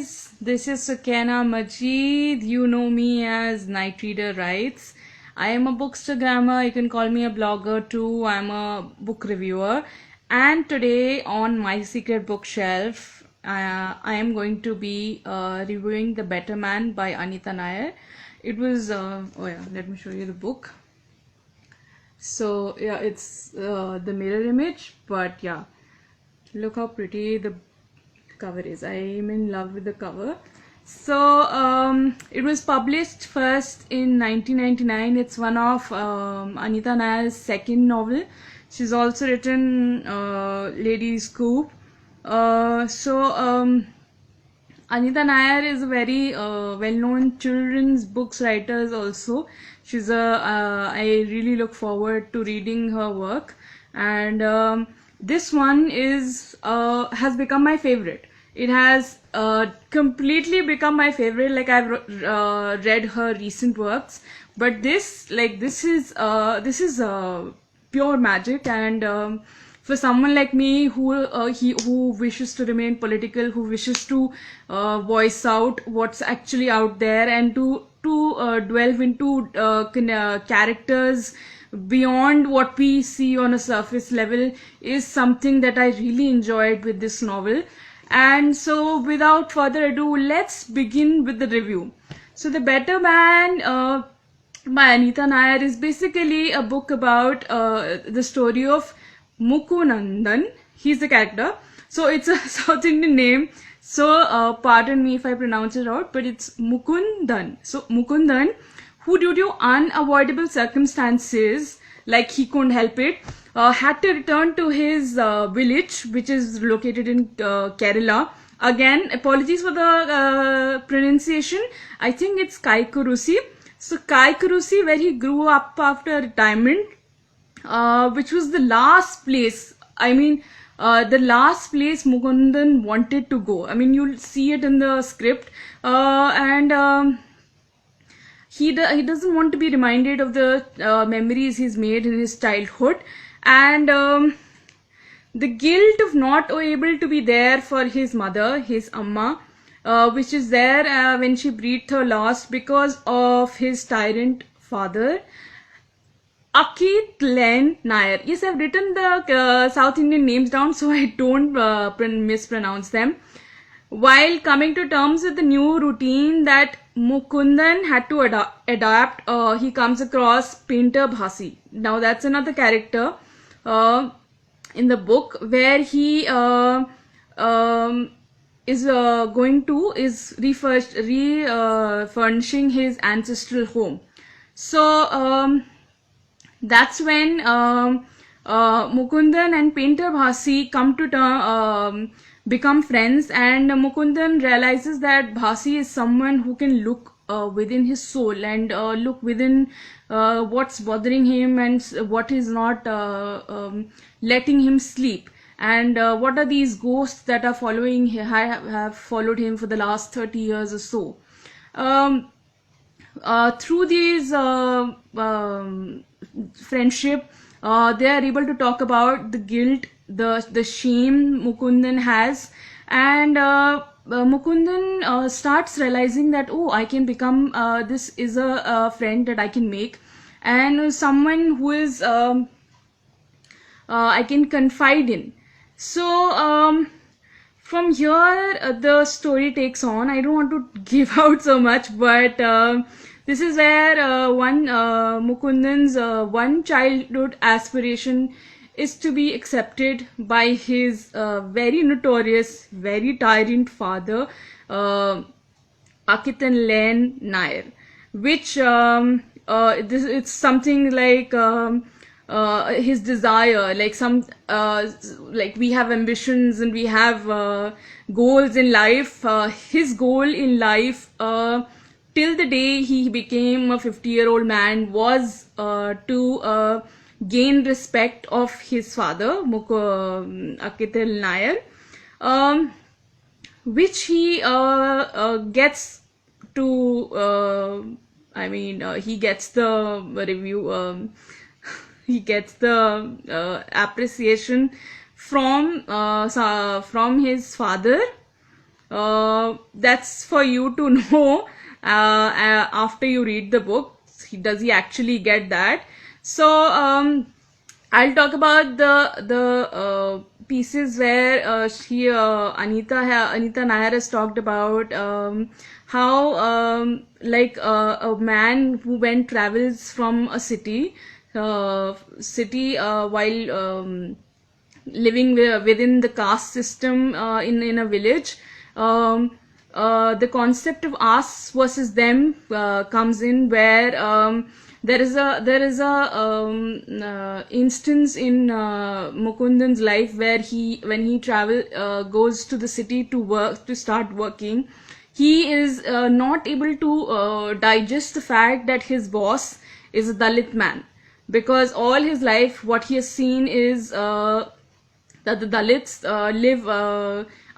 guys, this is Sukaina Majid. You know me as Night Reader Writes. I am a bookstagrammer. You can call me a blogger too. I'm a book reviewer. And today on my secret bookshelf, I am going to be reviewing The Better Man by Anita Nair. It was, let me show you the book. So, yeah, it's the mirror image, but yeah, look how pretty the cover is. I am in love with the cover. So it was published first in 1999. It's one of Anita Nair's second novel. She's also written Lady Scoop. Anita Nair is a very well-known children's books writer also. She's I really look forward to reading her work, and this one is has become my favorite. It has completely become my favorite. Like I've read her recent works, but this is pure magic. And for someone like me who wishes to remain political, who wishes to voice out what's actually out there, and to delve into characters beyond what we see on a surface level, is something that I really enjoyed with this novel. And so without further ado, let's begin with the review. So The Better Man by Anita Nair is basically a book about the story of Mukundan. He's the character. So it's a South Indian name. So pardon me if I pronounce it out, but it's Mukundan. So Mukundan, who due to unavoidable circumstances, like he couldn't help it, had to return to his village, which is located in Kerala. Again, apologies for the pronunciation. I think it's Kaikurusi. So Kaikurusi, where he grew up after retirement, which was the last place. I mean, the last place Mukundan wanted to go. I mean, you'll see it in the script, and he doesn't want to be reminded of the memories he's made in his childhood, and the guilt of not able to be there for his mother, his amma, which is there when she breathed her last because of his tyrant father, Akit Len Nair. Yes, I've written the South Indian names down so I don't mispronounce them. While coming to terms with the new routine that Mukundan had to adapt, he comes across Painter Bhasi. Now that's another character in the book where he is refurnishing his ancestral home. So that's when Mukundan and Painter Bhasi come to become friends, and Mukundan realizes that Bhasi is someone who can look within his soul and look within what's bothering him and what is not letting him sleep, and what are these ghosts that are following have followed him for the last 30 years or so. Through these friendship, they are able to talk about the guilt, the shame Mukundan has, and Mukundan starts realizing that, oh, I can become this is a friend that I can make, and someone who is I can confide in. So from here the story takes on. I don't want to give out so much, but this is where Mukundan's one childhood aspiration is to be accepted by his very notorious, very tyrant father, Akitan Len Nair, which it's something like his desire, like like we have ambitions and we have goals in life. His goal in life, till the day he became a 50-year-old man, was to gain respect of his father, Akital Nair, which he gets to. He gets the review. He gets the appreciation from his father, That's for you to know after you read the book. Does he actually get that? So I'll talk about the pieces where Anita Nair has talked about how a man who travels from a city while living within the caste system in a village. The concept of us versus them comes in, where there is a instance in Mukundan's life where when he goes to the city to start working, he is not able to digest the fact that his boss is a Dalit man, because all his life what he has seen is that the Dalits live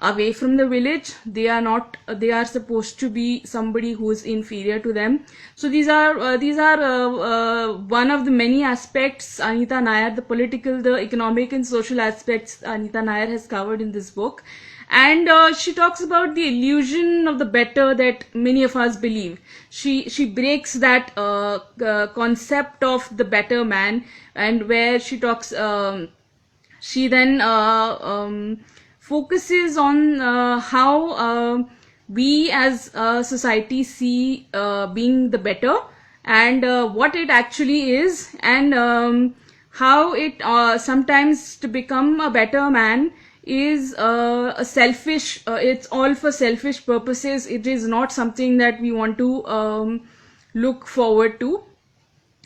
away from the village. They are not. They are supposed to be somebody who is inferior to them. So these are one of the many aspects Anita Nair, the political, the economic, and social aspects Anita Nair has covered in this book. And she talks about the illusion of the better that many of us believe. She breaks that concept of the better man, and where she talks. She then focuses on how we as a society see being the better, and what it actually is, and how it sometimes to become a better man is a selfish, it's all for selfish purposes. It is not something that we want to look forward to.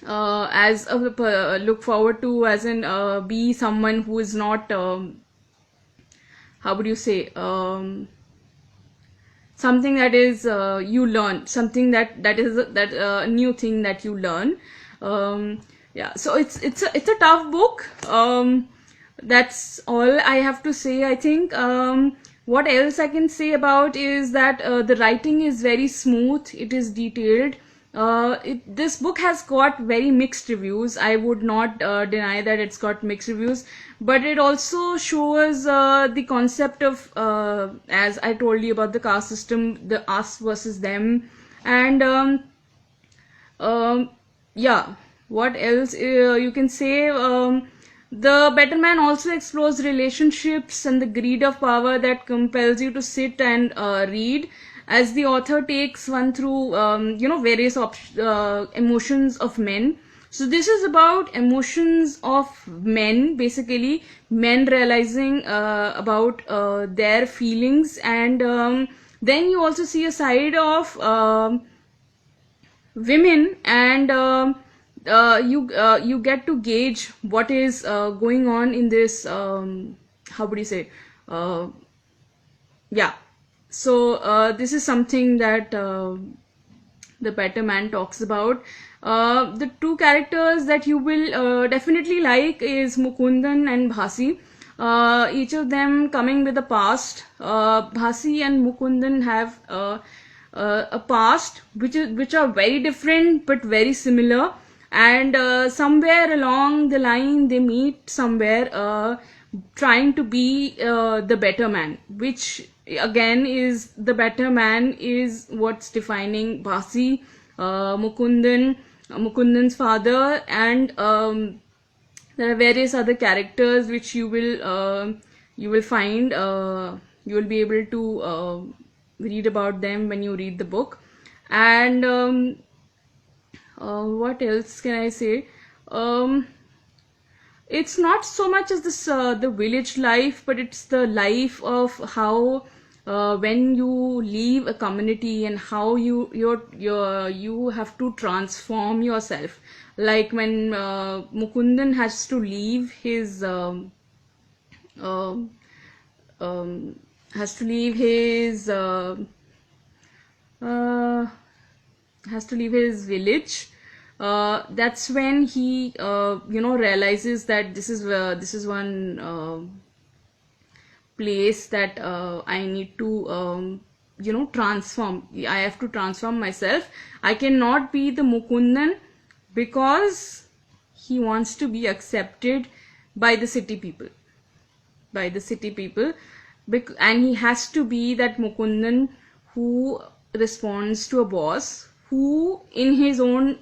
Look forward to as in be someone who is not how would you say, something that is you learn, something that is that new thing that you learn. Yeah, so it's a tough book. That's all I have to say, I think. What else I can say about is that the writing is very smooth, it is detailed. This book has got very mixed reviews. I would not deny that it's got mixed reviews, but it also shows the concept of, as I told you about the caste system, the us versus them, and yeah, what else you can say? The Better Man also explores relationships and the greed of power that compels you to sit and read, as the author takes one through various emotions of men. So this is about emotions of men, basically men realizing about their feelings, and then you also see a side of women, and you get to gauge what is going on in this, how would you say, yeah. So this is something that the Better Man talks about. The two characters that you will definitely like is Mukundan and Bhasi. Each of them coming with a past. Bhasi and Mukundan have a past which are very different but very similar, and somewhere along the line they meet somewhere trying to be the better man, which again is the better man is what's defining Bhasi, Mukundan's father, and there are various other characters which you will find, you will be able to read about them when you read the book. And what else can I say? It's not so much as this the village life, but it's the life of how when you leave a community and how you have to transform yourself. Like when Mukundan has to leave his has to leave his village. That's when he realizes that this is one place that I need to transform. I have to transform myself. I cannot be the Mukundan, because he wants to be accepted by the city people. and he has to be that Mukundan who responds to a boss who in his own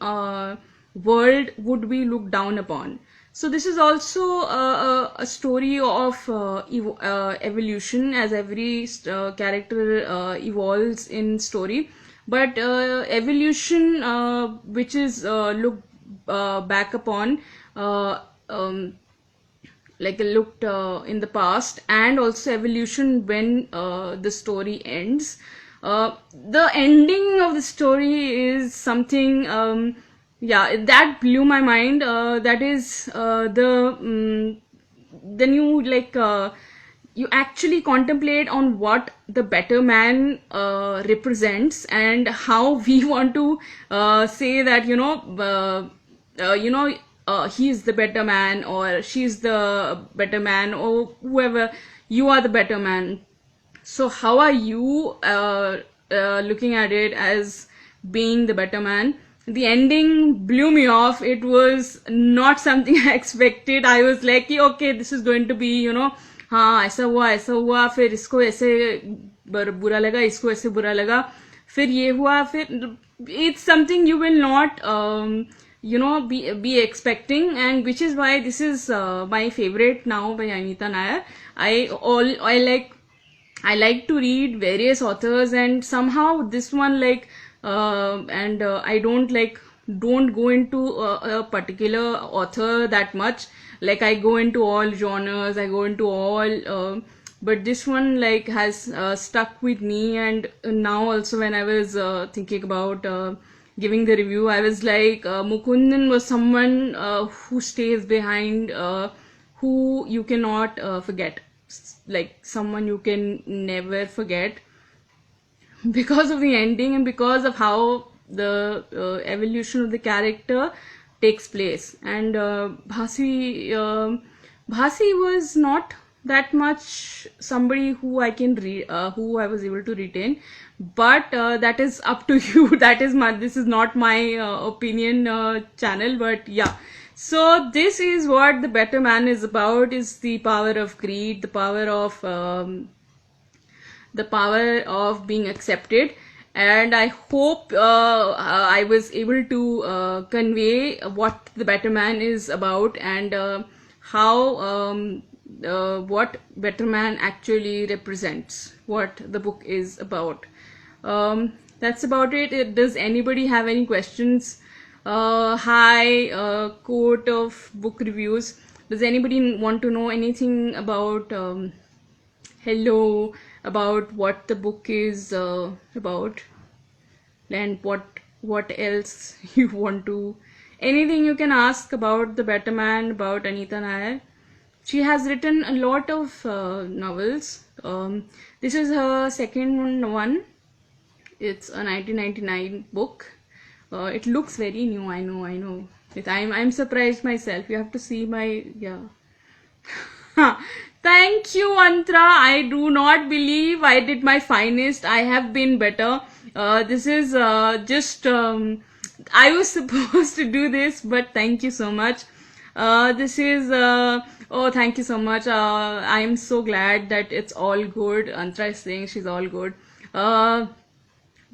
world would be looked down upon. So this is also a story of evolution, as every character evolves in story, but evolution which is looked back upon, um, like looked in the past, and also evolution when the story ends. The ending of the story is something, yeah, that blew my mind. That is the new, like, you actually contemplate on what the better man represents, and how we want to say that, you know, he's the better man, or she's the better man, or whoever, you are the better man. So how are you looking at it as being the better man? The ending blew me off. It was not something I expected. I was like, okay, this is going to be, हाँ ऐसा हुआ, फिर इसको ऐसे बुरा लगा, इसको ऐसे बुरा लगा, फिर ये हुआ, फिर it's something you will not be expecting, and which is why this is my favorite now by Anita Nair. I like to read various authors, and somehow this one, like, and I don't go into a particular author that much. Like, I go into all genres, I go into all, but this one, like, has stuck with me. And now also, when I was thinking about giving the review, I was like, Mukundan was someone who stays behind, who you cannot forget, like someone you can never forget, because of the ending and because of how the evolution of the character takes place. And Bhasi was not that much somebody who I can who I was able to retain, but that is up to you. This is not my opinion channel, but yeah. So this is what the better man is about: is the power of greed, the power of being accepted. And I hope I was able to convey what the better man is about, and how what better man actually represents, what the book is about. That's about it. Does anybody have any questions? Hi, quote of book reviews. Does anybody want to know anything about hello, about what the book is about, and what else you want to, anything you can ask about the better man, about Anita Nair. She has written a lot of novels. This is her second one. It's a 1999 book. It looks very new. I know. I'm surprised myself. You have to see my, yeah. Thank you, Antra. I do not believe I did my finest. I have been better. This is just I was supposed to do this, but thank you so much. This is oh, thank you so much. I am so glad that it's all good. Antra is saying she's all good.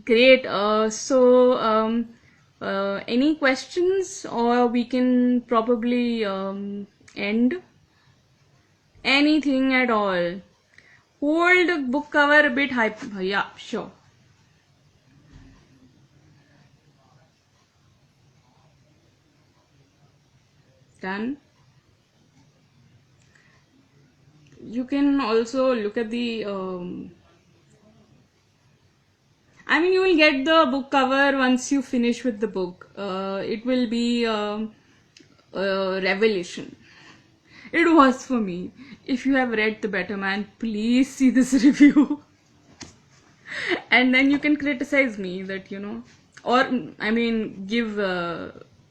Great. Any questions, or we can probably end? Anything at all. Hold book cover a bit high. Yeah, sure. Done. You can also look at the I mean, you will get the book cover once you finish with the book. It will be a revelation. It was for me. If you have read The Better Man, please see this review. And then you can criticize me that, or, I mean, give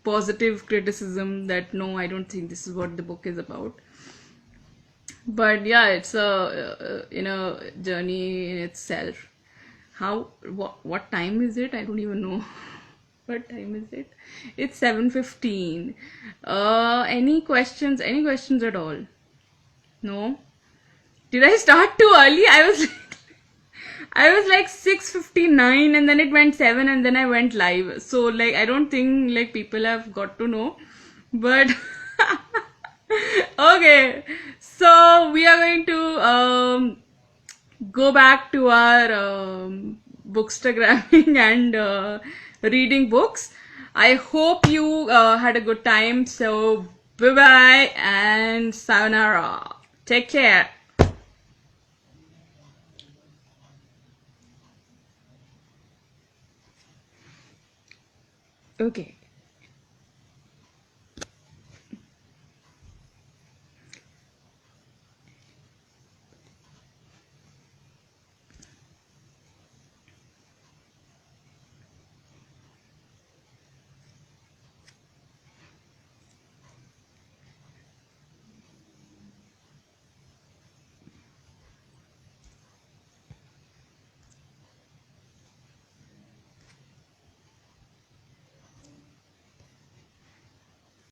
positive criticism that, no, I don't think this is what the book is about. But yeah, it's a journey in itself. What time is it? I don't even know. What time is it? It's 7:15. Any questions at all? No? Did I start too early? I was like 6:59 and then it went 7 and then I went live. So like I don't think like people have got to know. But okay. So we are going to go back to our bookstagramming and reading books. I hope you had a good time. So bye bye and sayonara. Take care. Okay.